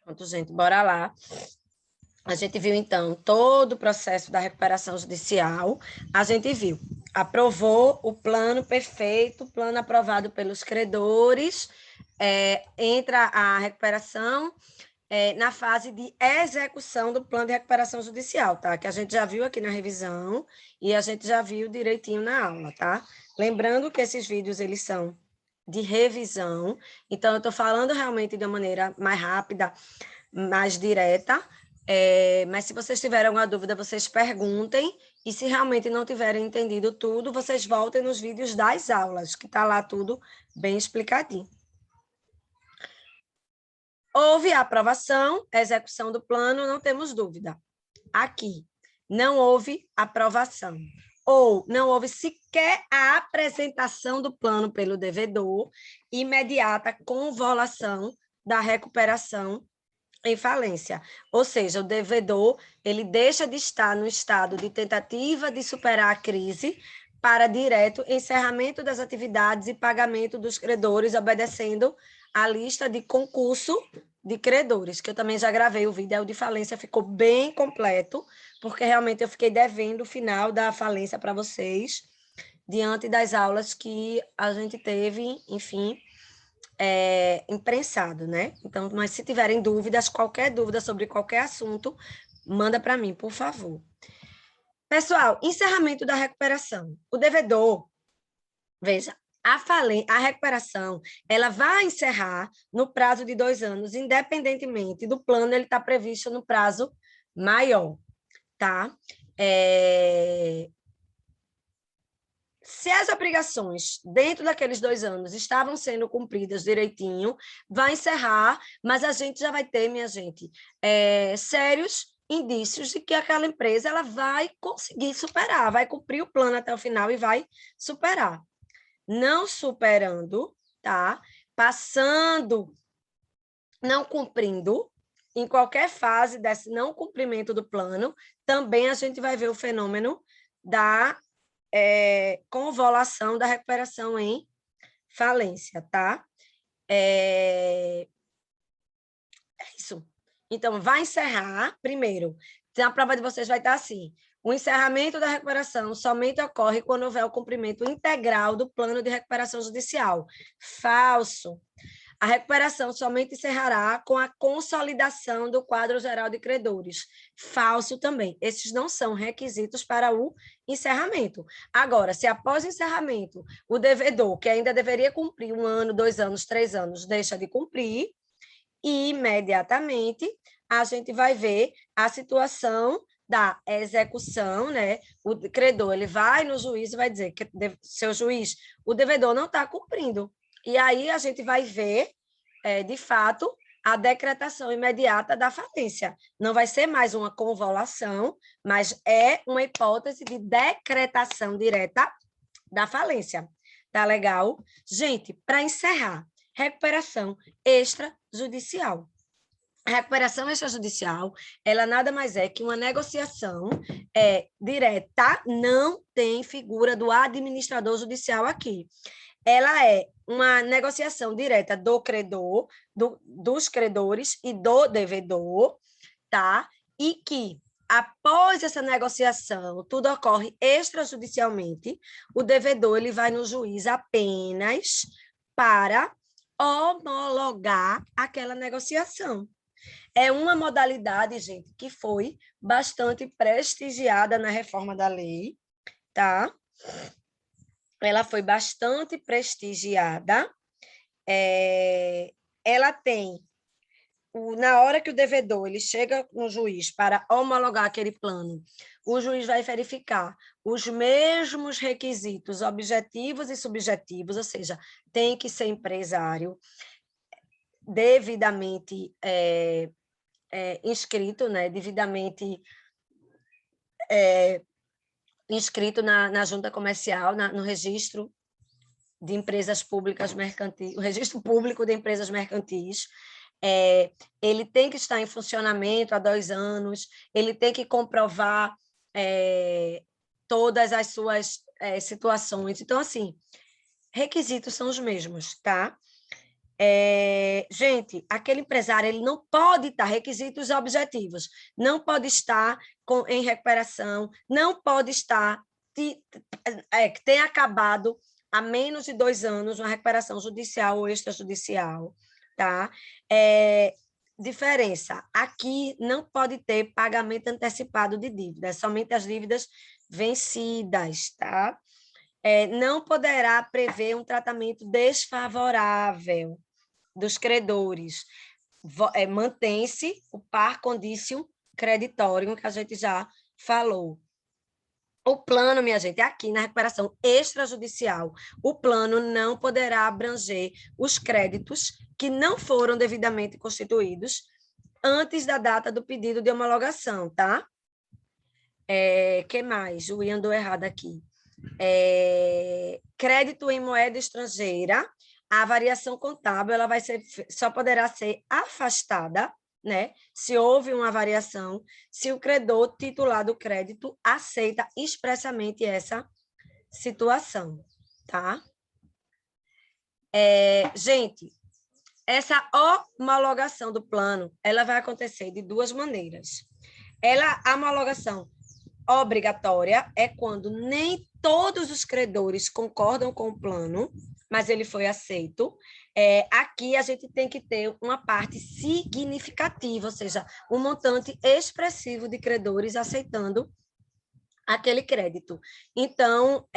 Pronto, gente, bora lá. A gente viu, então, todo o processo da recuperação judicial. A gente viu, aprovou o plano perfeito, o plano aprovado pelos credores, entra a recuperação na fase de execução do plano de recuperação judicial, tá? Que a gente já viu aqui na revisão e a gente já viu direitinho na aula, tá? Lembrando que esses vídeos, eles são de revisão, então eu estou falando realmente de uma maneira mais rápida, mais direta, mas se vocês tiverem alguma dúvida, vocês perguntem, e se realmente não tiverem entendido tudo, vocês voltem nos vídeos das aulas, que está lá tudo bem explicadinho. Houve a aprovação, a execução do plano, não temos dúvida. Aqui, não houve aprovação, ou não houve sequer a apresentação do plano pelo devedor, imediata convolução da recuperação em falência. Ou seja, o devedor, ele deixa de estar no estado de tentativa de superar a crise para direto encerramento das atividades e pagamento dos credores, obedecendo a lista de concurso de credores, que eu também já gravei o vídeo, o de falência ficou bem completo, porque realmente eu fiquei devendo o final da falência para vocês, diante das aulas que a gente teve, enfim, imprensado, né? Então, mas se tiverem dúvidas, qualquer dúvida sobre qualquer assunto, manda para mim, por favor. Pessoal, encerramento da recuperação. O devedor, veja, a recuperação, ela vai encerrar no prazo de 2 anos, independentemente do plano, ele está previsto no prazo maior, tá? Se as obrigações dentro daqueles 2 anos estavam sendo cumpridas direitinho, vai encerrar, mas a gente já vai ter, minha gente, sérios indícios de que aquela empresa ela vai conseguir superar, vai cumprir o plano até o final e vai superar. Não superando, tá? Passando, não cumprindo, em qualquer fase desse não cumprimento do plano, também a gente vai ver o fenômeno da convolução da recuperação em falência, tá? É isso. Então, vai encerrar, primeiro, a prova de vocês vai estar assim, o encerramento da recuperação somente ocorre quando houver o cumprimento integral do plano de recuperação judicial. Falso. A recuperação somente encerrará com a consolidação do quadro geral de credores. Falso também. Esses não são requisitos para o encerramento. Agora, se após o encerramento, o devedor, que ainda deveria cumprir 1 ano, 2 anos, 3 anos, deixa de cumprir, imediatamente a gente vai ver a situação da execução, né? O credor, ele vai no juiz e vai dizer que, seu juiz, o devedor não está cumprindo. E aí a gente vai ver, de fato, a decretação imediata da falência. Não vai ser mais uma convolução, mas é uma hipótese de decretação direta da falência. Tá legal? Gente, para encerrar, recuperação extrajudicial. A recuperação extrajudicial, ela nada mais é que uma negociação direta, não tem figura do administrador judicial aqui. Ela é uma negociação direta do credor, dos credores e do devedor, tá? E que, após essa negociação, tudo ocorre extrajudicialmente, o devedor ele vai no juiz apenas para homologar aquela negociação. É uma modalidade, gente, que foi bastante prestigiada na reforma da lei, tá? Ela foi bastante prestigiada. Ela tem, na hora que o devedor ele chega no juiz para homologar aquele plano, o juiz vai verificar os mesmos requisitos objetivos e subjetivos, ou seja, tem que ser empresário, devidamente inscrito, né, devidamente inscrito na junta comercial, no registro de empresas públicas mercantis, o registro público de empresas mercantis, ele tem que estar em funcionamento há 2 anos, ele tem que comprovar todas as suas situações. Então, assim, requisitos são os mesmos, tá? Gente, aquele empresário ele não pode estar, requisitos objetivos, não pode estar em recuperação, não pode estar, que tenha acabado há menos de 2 anos uma recuperação judicial ou extrajudicial, tá? Diferença, aqui não pode ter pagamento antecipado de dívidas, somente as dívidas vencidas, tá? Não poderá prever um tratamento desfavorável dos credores. Mantém-se o par condicium creditorium, que a gente já falou. O plano, minha gente, é aqui na recuperação extrajudicial. O plano não poderá abranger os créditos que não foram devidamente constituídos antes da data do pedido de homologação, tá? Que mais? O Ian andou errado aqui. Crédito em moeda estrangeira, a variação contábil ela só poderá ser afastada, né? Se houve uma variação, se o credor titular do crédito aceita expressamente essa situação, tá? Gente, essa homologação do plano, ela vai acontecer de 2 maneiras. A homologação obrigatória é quando nem todos os credores concordam com o plano, mas ele foi aceito. Aqui a gente tem que ter uma parte significativa, ou seja, um montante expressivo de credores aceitando aquele crédito. Então,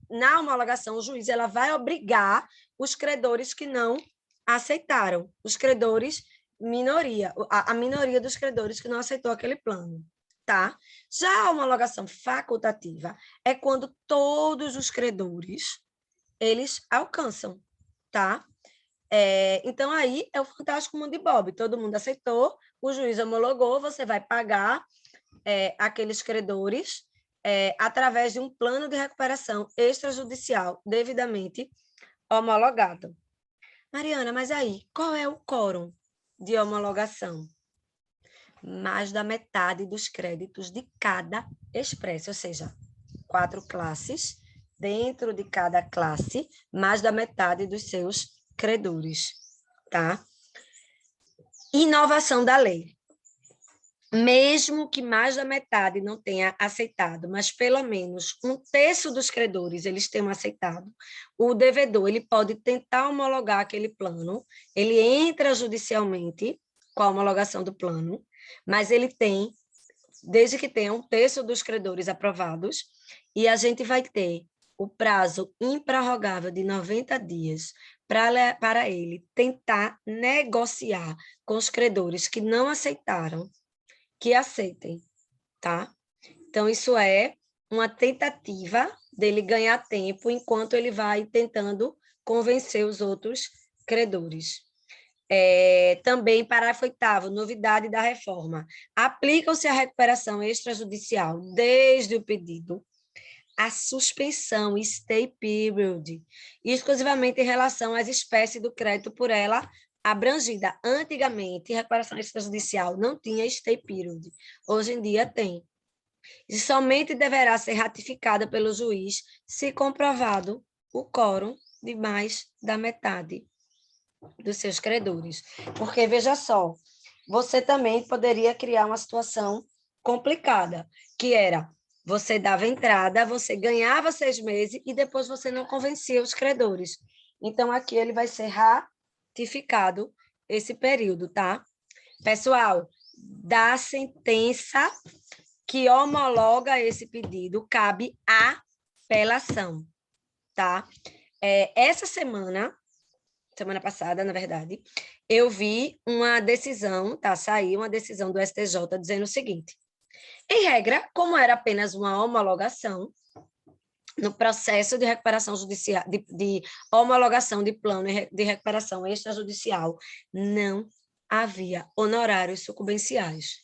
na homologação, o juiz ela vai obrigar os credores que não aceitaram, os credores minoria, a minoria dos credores que não aceitou aquele plano. Tá? Já a homologação facultativa é quando todos os credores eles alcançam, tá? Então, aí é o fantástico mundo de Bob. Todo mundo aceitou, o juiz homologou, você vai pagar aqueles credores através de um plano de recuperação extrajudicial devidamente homologado. Mariana, mas aí, qual é o quórum de homologação? Mais da metade dos créditos de cada espécie, ou seja, 4 classes, dentro de cada classe, mais da metade dos seus credores, tá? Inovação da lei. Mesmo que mais da metade não tenha aceitado, mas pelo menos 1/3 dos credores eles tenham aceitado, o devedor ele pode tentar homologar aquele plano, ele entra judicialmente com a homologação do plano, mas ele tem, desde que tenha 1/3 dos credores aprovados, e a gente vai ter o prazo improrrogável de 90 dias para ele tentar negociar com os credores que não aceitaram, que aceitem, tá? Então, isso é uma tentativa dele ganhar tempo enquanto ele vai tentando convencer os outros credores. Também, parágrafo 8º, novidade da reforma. Aplicam-se à recuperação extrajudicial desde o pedido a suspensão, stay period, exclusivamente em relação às espécies do crédito por ela abrangida. Antigamente, recuperação extrajudicial não tinha stay period. Hoje em dia tem. E somente deverá ser ratificada pelo juiz se comprovado o quórum de mais da metade dos seus credores. Porque, veja só, você também poderia criar uma situação complicada, que era, você dava entrada, você ganhava 6 meses e depois você não convencia os credores. Então, aqui ele vai ser ratificado esse período, tá? Pessoal, da sentença que homologa esse pedido, cabe apelação, tá? Essa semana passada, na verdade, eu vi uma decisão, tá? Saiu uma decisão do STJ dizendo o seguinte: em regra, como era apenas uma homologação, no processo de recuperação judicial, de homologação de plano de recuperação extrajudicial, não havia honorários sucumbenciais.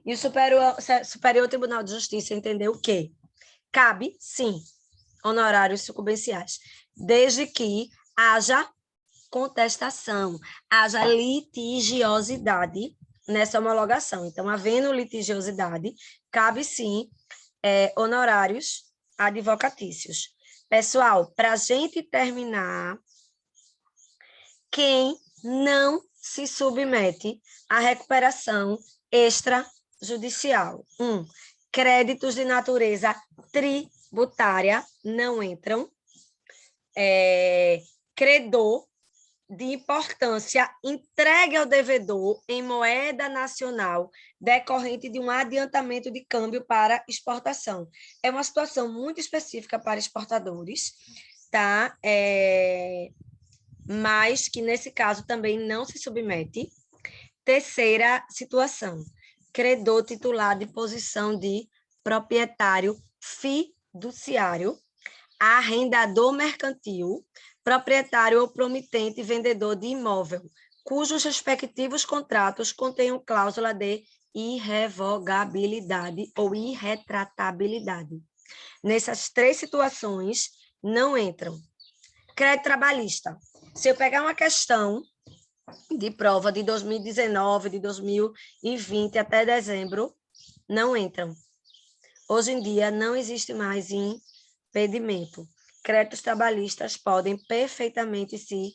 E o Superior Tribunal de Justiça entendeu que cabe, sim, honorários sucumbenciais, desde que haja contestação, haja litigiosidade nessa homologação. Então, havendo litigiosidade, cabe sim honorários advocatícios. Pessoal, para a gente terminar, quem não se submete à recuperação extrajudicial. 1. Créditos de natureza tributária não entram. Credor de importância entregue ao devedor em moeda nacional decorrente de um adiantamento de câmbio para exportação. É uma situação muito específica para exportadores, tá? Mas que nesse caso também não se submete. Terceira situação, credor titular de posição de proprietário fiduciário, arrendador mercantil, proprietário ou promitente vendedor de imóvel, cujos respectivos contratos contenham cláusula de irrevogabilidade ou irretratabilidade. Nessas 3 situações, não entram. Crédito trabalhista. Se eu pegar uma questão de prova de 2019, de 2020 até dezembro, não entram. Hoje em dia, não existe mais impedimento. Créditos trabalhistas podem perfeitamente se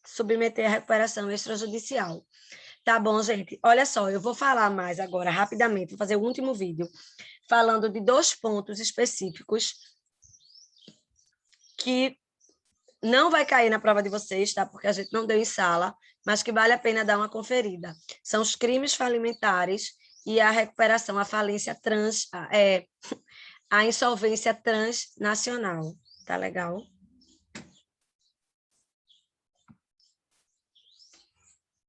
submeter à recuperação extrajudicial. Tá bom, gente? Olha só, eu vou falar mais agora, rapidamente, vou fazer o último vídeo, falando de 2 pontos específicos que não vai cair na prova de vocês, tá? Porque a gente não deu em sala, mas que vale a pena dar uma conferida. São os crimes falimentares e a recuperação, a falência a insolvência transnacional. Tá legal?